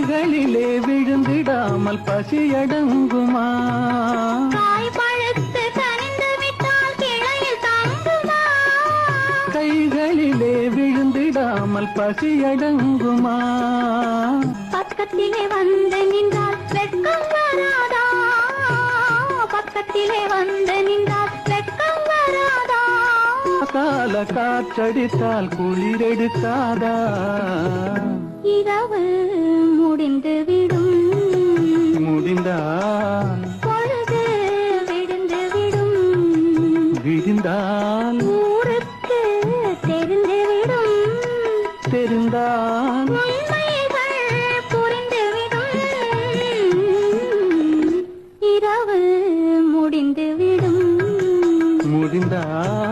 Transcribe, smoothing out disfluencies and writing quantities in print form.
கைகளிலே விழுந்திடாமல் பசியடங்குமா? காய் பழுத்து கனிந்து விட்டால் கிளையில் தங்குமா? கைகளிலே விழுந்திடாமல் பசியடங்குமா? பக்கத்திலே வந்து நின்றால் வெட்கம் வராதா? பக்கத்திலே வந்து நின்றால் வெட்கம் வராதா? கால காற்றடித்தால் குளிரெடுக்காதா? இரவு முடிந்து விடும், முடிந்தால் பொழுது விடுந்து விடும், விடிந்தால் ஊருக்கு தெரிந்து விடும், தெரிந்தால் உண்மைகள் புரிந்து விடும், இரவு முடிந்து விடும், முடிந்தால்